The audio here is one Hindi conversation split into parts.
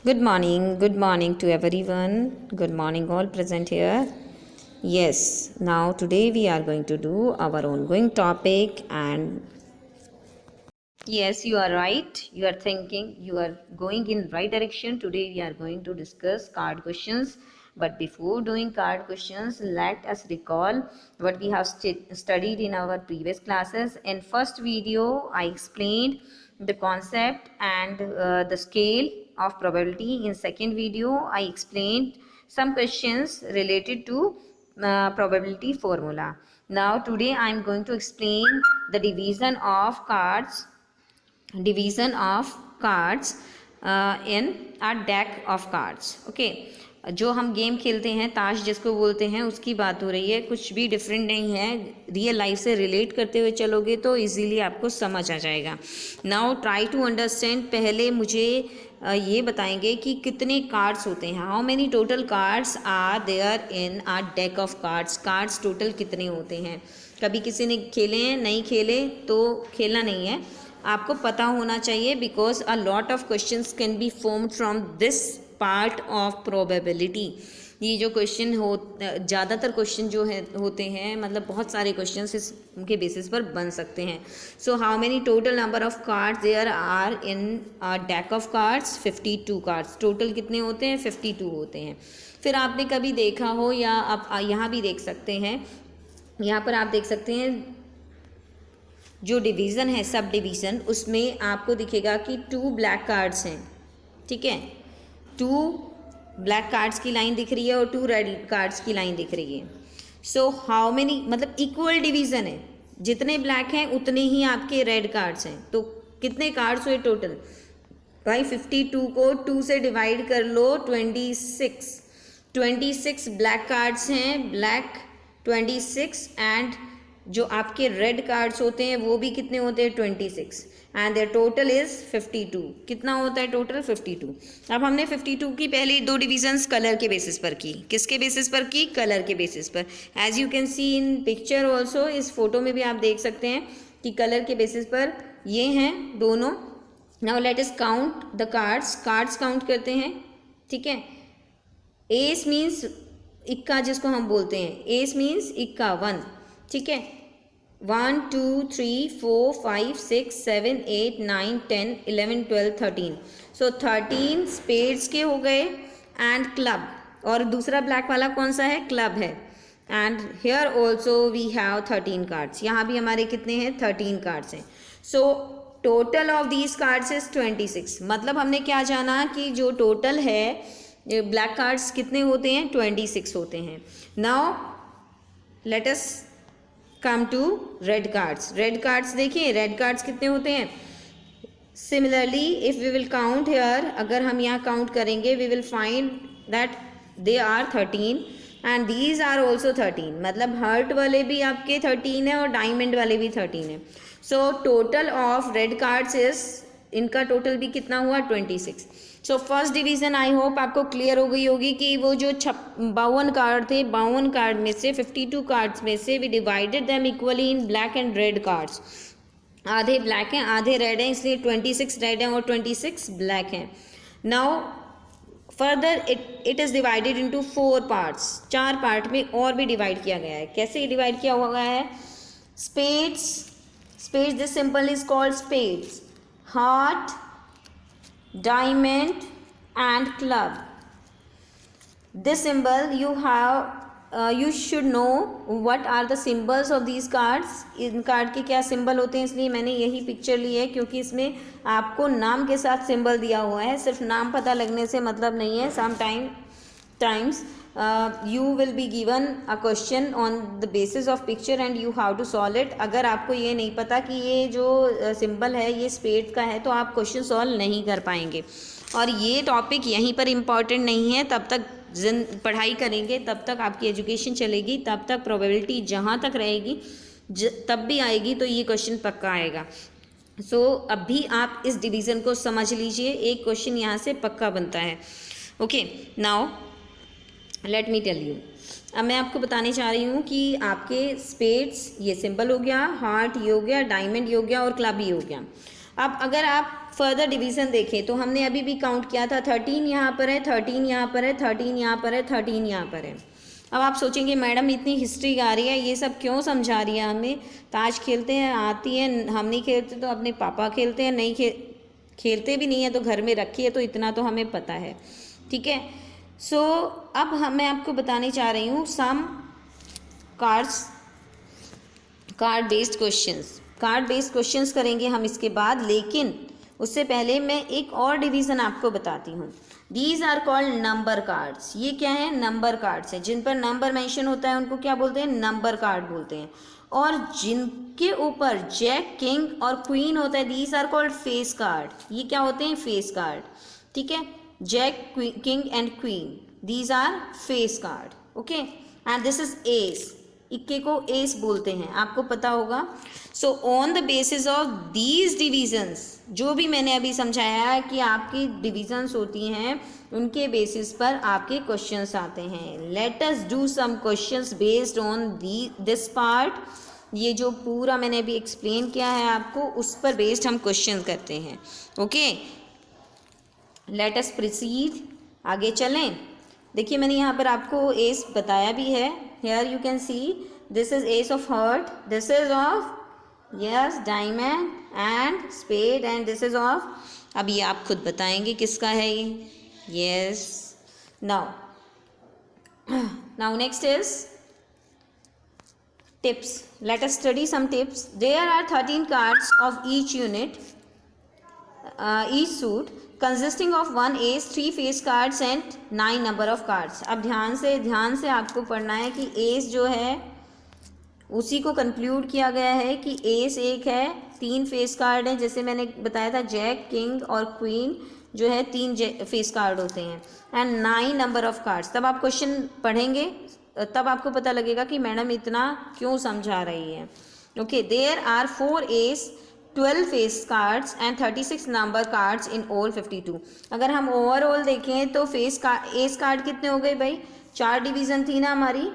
Good morning to everyone. Good morning, all present here. Yes, now today we are going to do our ongoing topic, and yes, you are right. You are thinking, you are going in right direction. Today we are going to discuss card questions. But before doing card questions, let us recall what we have studied in our previous classes. In first video, I explained the concept and the scale of probability. In second video, I explained some questions related to probability formula. Now today I am going to explain the division of cards in a deck of cards. Okay, जो हम गेम खेलते हैं ताश जिसको बोलते हैं उसकी बात हो रही है, कुछ भी डिफरेंट नहीं है, रियल लाइफ से रिलेट करते हुए चलोगे तो इजीली आपको समझ आ जाएगा. Now try to understand. पहले मुझे ये बताएंगे कि कितने कार्ड्स होते हैं. How many total cards are there in a deck of cards. Cards total कितने होते हैं. कभी किसी ने खेले हैं, नहीं खेले तो खेलना नहीं है, आपको पता होना चाहिए, because a lot of questions can be formed from this part of probability. ये जो क्वेश्चन हो, ज़्यादातर क्वेश्चन जो है होते हैं, मतलब बहुत सारे क्वेश्चन इसके बेसिस पर बन सकते हैं. So how many total number of cards there are in a deck of cards. 52 cards. Total कितने होते हैं? 52 होते हैं. फिर आपने कभी देखा हो, या आप यहाँ भी देख सकते हैं, यहाँ पर आप देख सकते हैं जो डिवीज़न है, सब डिवीज़न, उसमें आपको दिखेगा कि 2 ब्लैक कार्ड्स हैं. ठीक है, 2 ब्लैक कार्ड्स की लाइन दिख रही है और 2 रेड कार्ड्स की लाइन दिख रही है. सो हाउ मेनी, मतलब इक्वल डिवीज़न है, जितने ब्लैक हैं उतने ही आपके रेड कार्ड्स हैं. तो कितने कार्ड्स हुए टोटल? भाई 52 को 2 से डिवाइड कर लो. 26 ब्लैक कार्ड्स हैं, ब्लैक 26, एंड जो आपके रेड कार्ड्स होते हैं वो भी कितने होते हैं? 26, एंड देयर टोटल इज 52. कितना होता है टोटल? 52. अब हमने 52 की पहले 2 डिविजन्स कलर के बेसिस पर की. किसके बेसिस पर की? कलर के बेसिस पर. As you can see in picture also, इस फोटो में भी आप देख सकते हैं कि कलर के बेसिस पर ये हैं दोनों. Now let us count the cards. Cards count करते हैं. ठीक है, एस मीन्स इक्का जिसको हम बोलते हैं, एस मीन्स इक्का 1. ठीक है, 1 2 3 4 5 6 7 8 9 10 11 12 13. सो 13 स्पेड्स के हो गए एंड क्लब. और दूसरा ब्लैक वाला कौन सा है? क्लब है. And here also we have 13 cards. यहाँ भी हमारे कितने हैं? 13 कार्ड्स हैं. So total of these cards is 26. मतलब हमने क्या जाना कि जो टोटल है ब्लैक कार्ड्स कितने होते हैं? 26 होते हैं. Now let us come to red cards. Red cards देखिए, रेड कार्ड्स कितने होते हैं? Similarly if we will count here, अगर हम यहाँ काउंट करेंगे, we will find that they are 13 and these are also 13. मतलब हर्ट वाले भी आपके 13 है और डायमंड वाले भी 13 है. सो total of red cards is, इनका टोटल भी कितना हुआ? 26. So first division I hope आपको क्लियर हो गई होगी कि वो जो 52 कार्ड थे, 52 कार्ड में से 52 कार्ड्स में से we divided them equally in black and red cards. आधे ब्लैक हैं, आधे रेड हैं, इसलिए 26 रेड हैं और 26 ब्लैक हैं. Now further it is divided into 4 parts. 4 part में और भी डिवाइड किया गया है. कैसे डिवाइड किया हुआ है? Spades. Spades, this symbol is called spades. Heart, diamond and club. This symbol you you should know what are the symbols of these cards. In card के क्या सिंबल होते हैं, इसलिए मैंने यही पिक्चर ली है, क्योंकि इसमें आपको नाम के साथ सिंबल दिया हुआ है. सिर्फ नाम पता लगने से मतलब नहीं है. Sometimes you will be given a question on the basis of picture and you have to solve it. अगर आपको ये नहीं पता कि ये जो सिंबल है ये स्पेड का है तो आप क्वेश्चन सॉल्व नहीं कर पाएंगे. और ये टॉपिक यहीं पर इम्पॉर्टेंट नहीं है. तब तक पढ़ाई करेंगे, तब तक आपकी एजुकेशन चलेगी, तब तक प्रोबेबिलिटी जहाँ तक रहेगी तब भी आएगी तो ये क्वेश्चन पक्का आएगा. सो अभी आप इस डिवीज़न को समझ लीजिए, एक क्वेश्चन यहाँ से पक्का बनता है. Okay, now let me tell you. अब मैं आपको बताने चाह रही हूँ कि आपके स्पेड्स ये सिंबल हो गया, हार्ट ये हो गया, डायमंड ये हो गया और क्लब ये हो गया. अब अगर आप फर्दर डिवीज़न देखें तो हमने अभी भी काउंट किया था 13 यहाँ पर है, 13 यहाँ पर है, 13 यहाँ पर है, 13 यहाँ पर है। अब आप सोचेंगे मैडम इतनी हिस्ट्री गा रही है, ये सब क्यों समझा रही है हमें? ताश खेलते हैं, आती है, हम नहीं खेलते तो अपने पापा खेलते हैं, नहीं खेलते भी नहीं है तो घर में रखी है, तो इतना तो हमें पता है, ठीक है। सो अब मैं आपको बताने चाह रही हूँ सम कार्ड बेस्ड क्वेश्चंस करेंगे हम इसके बाद, लेकिन उससे पहले मैं एक और डिवीज़न आपको बताती हूँ। These are called number cards. ये क्या है? नंबर कार्ड्स हैं। जिन पर नंबर मेंशन होता है उनको क्या बोलते हैं? नंबर कार्ड बोलते हैं। और जिनके ऊपर जैक, किंग और क्वीन होता है, these are called face card. ये क्या होते हैं? फेस कार्ड, ठीक है। Jack, king and queen, these are face card, okay. And this is ace. इक्के को एस बोलते हैं, आपको पता होगा। So on the basis of these divisions, जो भी मैंने अभी समझाया है कि आपकी डिविजन्स होती हैं, उनके बेसिस पर आपके क्वेश्चंस आते हैं। Let us do some questions based on this part. ये जो पूरा मैंने अभी एक्सप्लेन किया है आपको, उस पर बेस्ड हम क्वेश्चन करते हैं, ओके। लेट अस प्रोसीड, आगे चलें। देखिए मैंने यहाँ पर आपको एस बताया भी है। Here you can see this is ace of heart, this is of yes diamond and spade, and this is of, अब ये आप खुद बताएंगे किसका है ये। Yes, now next is tips. Let us study some tips. There are 13 cards of each unit, each suit, consisting of 1 ace, 3 face cards and 9 number of cards. अब ध्यान से आपको पढ़ना है कि एस जो है उसी को कंक्लूड किया गया है कि एस एक है, 3 फेस कार्ड हैं, जैसे मैंने बताया था जैक, किंग और क्वीन जो है 3 फेस कार्ड होते हैं, एंड 9 नंबर ऑफ कार्ड्स। तब आप क्वेश्चन पढ़ेंगे, तब आपको पता लगेगा कि मैडम इतना क्यों समझा रही है, okay. There are 4 ace, 12 face cards and 36 number cards in all 52। अगर हम ओवरऑल देखें तो एस कार्ड कितने हो गए भाई? 4 डिवीज़न थी ना हमारी,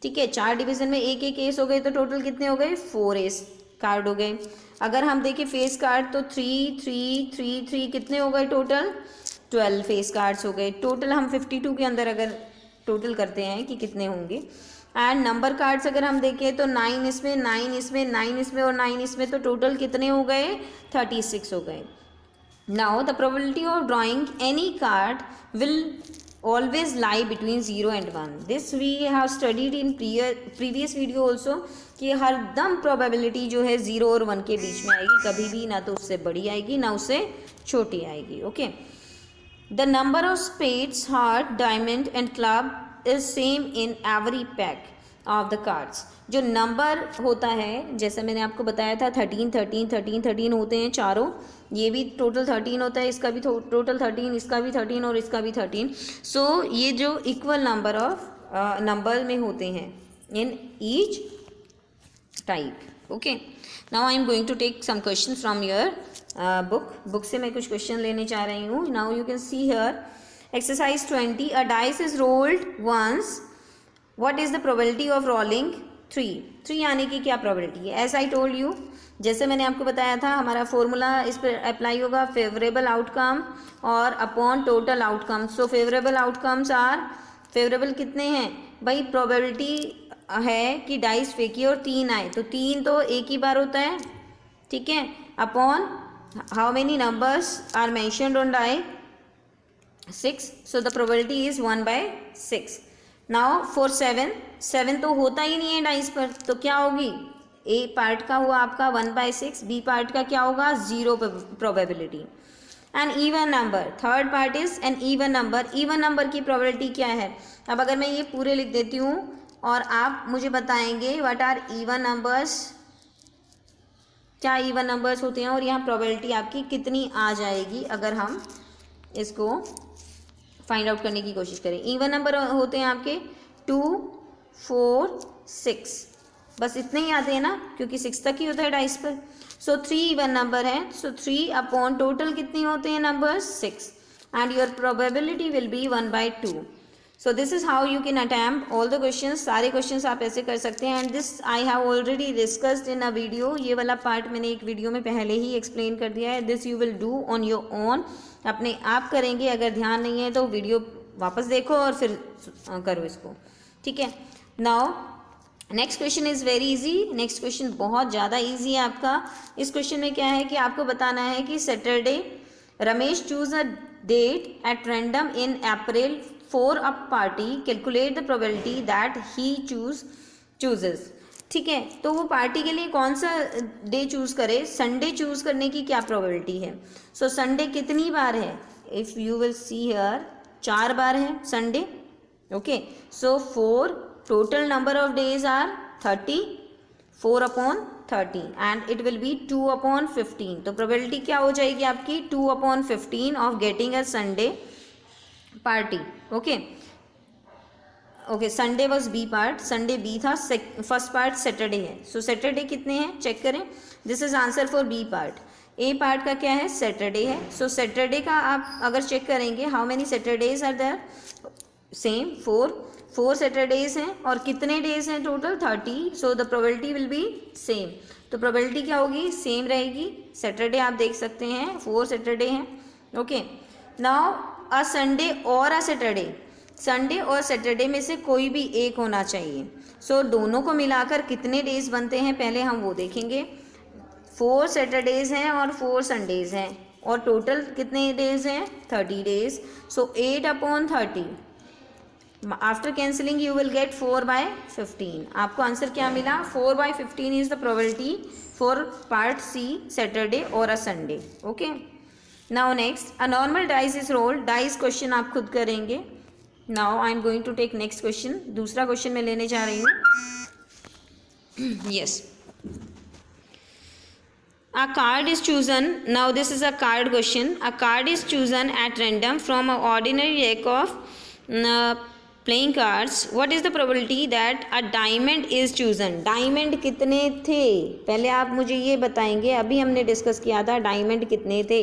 ठीक है। 4 डिवीज़न में एक एक एस हो गए, तो टोटल कितने हो गए? 4 एस कार्ड हो गए। अगर हम देखें फेस कार्ड तो 3 3 3 3 कितने हो गए? टोटल 12 फेस कार्ड्स हो गए। टोटल हम 52 के अंदर अगर टोटल करते हैं कि कितने होंगे। एंड नंबर कार्ड्स अगर हम देखें तो 9 इसमें, 9 इसमें, 9 इसमें और 9 इसमें, तो टोटल कितने हो गए? 36 हो गए। Now the probability of drawing any card will always lie between 0 and 1. This we have studied in previous video also कि हर दम प्रोबेबिलिटी जो है 0 और 1 के बीच में आएगी, कभी भी ना तो उससे बड़ी आएगी ना उससे छोटी आएगी, okay. The number of spades, heart, diamond and club is same in every pack of the cards. जो नंबर होता है, जैसे मैंने आपको बताया था 13 13 13 13 होते हैं चारों, ये भी टोटल 13 होता है, इसका भी टोटल 13, इसका भी 13 और इसका भी 13। सो ये जो इक्वल नंबर ऑफ नंबर में होते हैं in each type, okay. Now I am going to take some question from your book से मैं कुछ क्वेश्चन लेने चाह रही हूँ। Now you can see here exercise 20, a dice is rolled once, what is the probability of rolling 3 आने की क्या प्रोबेबिलिटी है? एज आई टोल्ड यू, जैसे मैंने आपको बताया था, हमारा फॉर्मूला इस पर अप्लाई होगा फेवरेबल आउटकम और upon total outcome. So favourable outcomes are, favourable कितने हैं भाई? प्रोबेबिलिटी है कि डाइस फेंकी और 3 आए, तो 3 तो एक ही बार होता है, ठीक है, upon how many numbers are mentioned on die? 6, so the probability is 1/6। Now for 7 तो होता ही नहीं है डाइस पर, तो क्या होगी? ए पार्ट का हुआ आपका 1/6, बी पार्ट का क्या होगा? 0 probability. An even number, third part is an even number. Even number की प्रोबेबिलिटी क्या है? अब अगर मैं ये पूरे लिख देती हूँ और आप मुझे बताएंगे व्हाट आर इवन नंबर्स, क्या इवन नंबर्स होते हैं, और यहाँ प्रोबेबिलिटी आपकी कितनी आ जाएगी अगर हम इसको फाइंड आउट करने की कोशिश करें। इवन नंबर होते हैं आपके 2 4 6, बस इतने ही आते हैं ना, क्योंकि 6 तक ही होता है डाइस पर। सो 3 इवन नंबर है, सो 3 अपॉन टोटल कितने होते हैं numbers? 6, and your probability will B 1/2। So this is how you can attempt all the question. सारे क्वेश्चन आप ऐसे कर सकते हैं. And this I have already discussed in a video. ये वाला पार्ट मैंने एक वीडियो में पहले ही एक्सप्लेन कर दिया है. This you will do on your own. अपने आप करेंगे. अगर ध्यान नहीं है तो वीडियो वापस देखो और फिर करो इसको. ठीक है. Now next question is very easy. Next question बहुत ज़्यादा इजी है आपका. इस क्वेश्चन में क्या है कि आपको बताना है कि Saturday Ramesh choose a date at random in April for a party. Calculate the probability that he chooses. ठीक है. तो वो पार्टी के लिए कौन सा डे चूज़ करे. संडे चूज़ करने की क्या प्रोबेबिलिटी है. सो संडे कितनी बार है. If you will see here 4 बार है Sunday. Okay. So 4 total number of days are 30. 4 upon 30 and it will be 2 upon 15. तो probability क्या हो जाएगी आपकी 2 upon 15 of getting a Sunday party. Okay. Okay. Sunday was b part. Sunday b था. फर्स्ट पार्ट सैटरडे है. सो सैटरडे कितने हैं चेक करें. This is answer for b part. A part का क्या है सैटरडे है. सो सैटरडे का आप अगर चेक करेंगे how many Saturdays are there. Same 4 Saturdays हैं और कितने डेज हैं total 30. So the probability will be same. तो प्रोबेबिलिटी क्या होगी सेम रहेगी. सैटरडे आप देख सकते हैं 4 सैटरडे हैं. ओके. नाउ अ संडे और अ सैटरडे. संडे और सैटरडे में से कोई भी एक होना चाहिए. सो दोनों को मिलाकर कितने डेज बनते हैं पहले हम वो देखेंगे. 4 सैटरडेज हैं और 4 संडेज हैं और टोटल कितने डेज हैं 30 days. So 8 upon 30. After cancelling you will get 4/15. आपको आंसर क्या मिला 4/15 is the probability for part C Saturday और a Sunday. Okay. Now next a normal dice is rolled. Dice question आप खुद करेंगे. Now I am going to take next question. दूसरा क्वेश्चन मैं लेने जा रही हूँ. Yes. A card is chosen. Now this is a card question. A card is chosen at random from an ordinary deck of playing cards. What is the probability that a diamond is chosen? Diamond कितने थे पहले आप मुझे ये बताएंगे. अभी हमने डिस्कस किया था डायमंड कितने थे.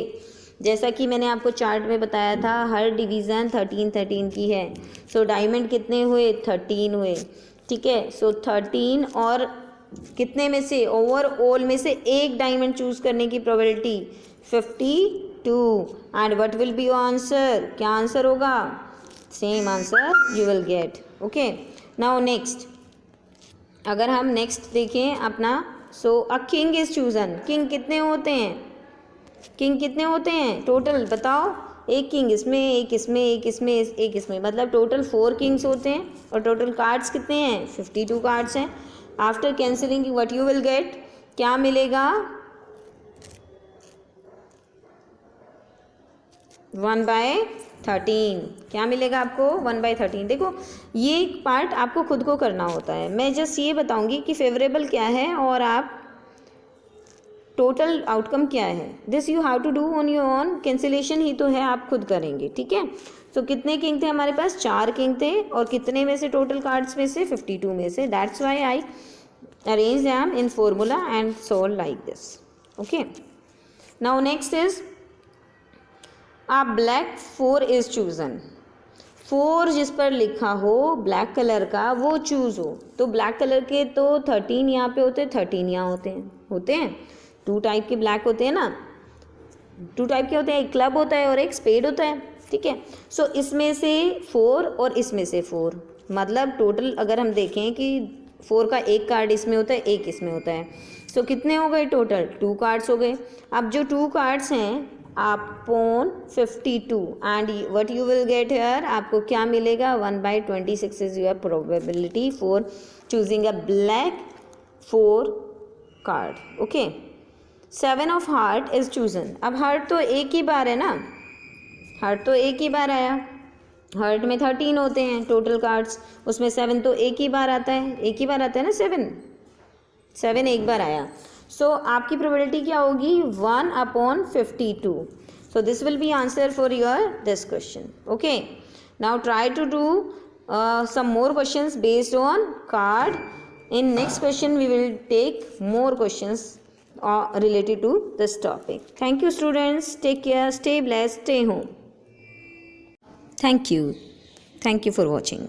जैसा कि मैंने आपको चार्ट में बताया था हर डिवीज़न 13 की है. सो डायमंड कितने हुए 13 हुए. ठीक है. सो 13 और कितने में से ओवरऑल में से एक डायमंड चूज़ करने की probability 52. And what will be your answer. क्या आंसर होगा same answer you will get. Okay. Now next अगर हम नेक्स्ट देखें अपना. So a king is chosen. King कितने होते हैं. किंग कितने होते हैं टोटल बताओ. एक किंग इसमें एक इसमें एक इसमें एक इसमें मतलब टोटल 4 किंग्स होते हैं. और टोटल कार्ड्स कितने हैं 52 कार्ड्स हैं. After cancelling what you will gate. क्या मिलेगा 1/13. क्या मिलेगा आपको 1/13. देखो ये पार्ट आपको खुद को करना होता है. मैं जस्ट ये बताऊंगी कि फेवरेबल क्या है और आप टोटल आउटकम क्या है. This you have to do on your own. Cancellation ही तो है आप खुद करेंगे. ठीक है. तो कितने किंग थे हमारे पास 4 किंग थे और कितने में से टोटल कार्ड्स में से 52 में से. That's why I arrange them in formula and solve like this. Okay. Now next is a black 4 is chosen. 4 जिस पर लिखा हो ब्लैक कलर का वो चूज़ हो. तो ब्लैक कलर के तो 13 यहाँ पे होते हैं 13 यहाँ होते हैं 2 टाइप के ब्लैक होते हैं ना. 2 टाइप के होते हैं. एक क्लब होता है और एक स्पेड होता है. ठीक है. सो इसमें से 4 और इसमें से 4 मतलब टोटल अगर हम देखें कि 4 का एक कार्ड इसमें होता है एक इसमें होता है. सो कितने हो गए टोटल 2 कार्ड्स हो गए. अब जो 2 कार्ड्स हैं upon 52 and what you will get here. आपको क्या मिलेगा 1/26 is your probability for choosing a black 4 card. Okay. 7 of heart is chosen. अब हार्ट तो एक ही बार है ना. हार्ट तो एक ही बार आया. हार्ट में 13 होते हैं टोटल कार्ड्स. उसमें 7 तो एक ही बार आता है. एक ही बार आता है ना 7 एक बार आया. सो आपकी प्रोबेबिलिटी क्या होगी 1/52. So this will be answer for your this question. Okay. Now try to do some more questions based on card. In next question we will take more questions related to this topic. Thank you students. Take care. Stay blessed. Stay home. Thank you. Thank you for watching.